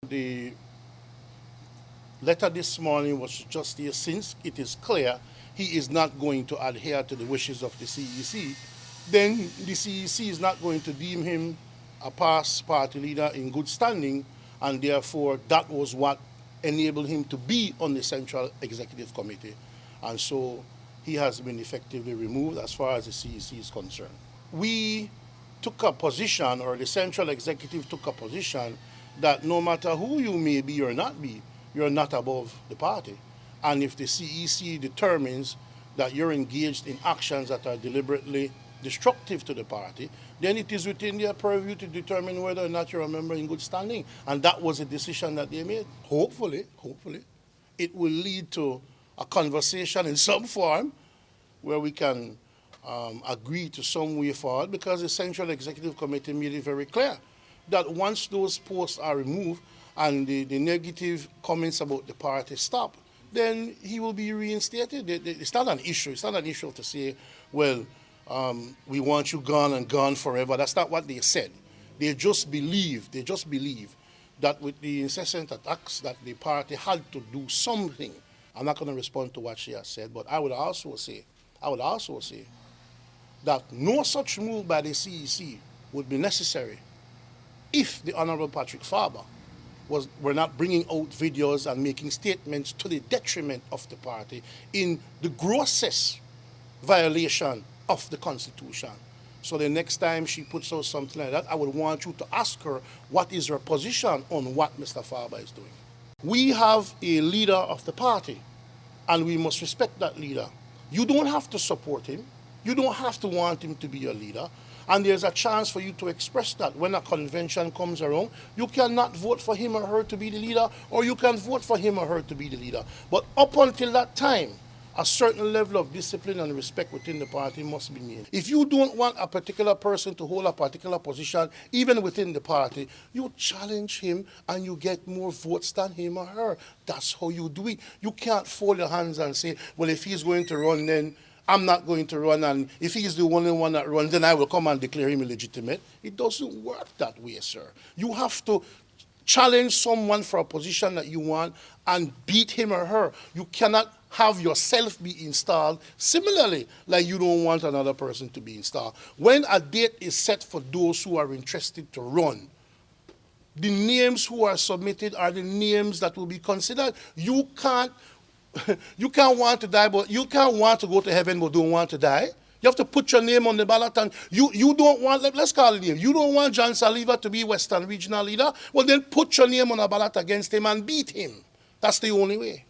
The letter this morning was just here since it is clear he is not going to adhere to the wishes of the CEC, then the CEC is not going to deem him a past party leader in good standing, and therefore that was what enabled him to be on the Central Executive Committee. And so he has been effectively removed as far as the CEC is concerned. We took a position, or the Central Executive took a position, that no matter who you may be or not be, you're not above the party. And if the CEC determines that you're engaged in actions that are deliberately destructive to the party, then it is within their purview to determine whether or not you're a member in good standing. And that was a decision that they made. Hopefully, it will lead to a conversation in some form where we can agree to some way forward, because the Central Executive Committee made it very clear that once those posts are removed and the negative comments about the party stop, then he will be reinstated. It's not an issue. It's not an issue to say, well, we want you gone and gone forever. That's not what they said. They just believe that with the incessant attacks that the party had to do something. I'm not going to respond to what she has said, but I would also say that no such move by the CEC would be necessary if the Honorable Patrick Faber were not bringing out videos and making statements to the detriment of the party in the grossest violation of the Constitution. So the next time she puts out something like that, I would want you to ask her what is her position on what Mr. Faber is doing. We have a leader of the party, and we must respect that leader. You don't have to support him. You don't have to want him to be your leader. And there's a chance for you to express that. When a convention comes around, you cannot vote for him or her to be the leader, or you can vote for him or her to be the leader. But up until that time, a certain level of discipline and respect within the party must be made. If you don't want a particular person to hold a particular position, even within the party, you challenge him and you get more votes than him or her. That's how you do it. You can't fold your hands and say, well, if he's going to run, then I'm not going to run, and if he's the only one that runs, then I will come and declare him illegitimate. It doesn't work that way, sir. You have to challenge someone for a position that you want and beat him or her. You cannot have yourself be installed similarly, like you don't want another person to be installed. When a date is set for those who are interested to run, the names who are submitted are the names that will be considered. You can't want to die, but you can't want to go to heaven but don't want to die. You have to put your name on the ballot, and you don't want, let's call it name. You don't want John Saliva to be Western Regional Leader? Well, then put your name on a ballot against him and beat him. That's the only way.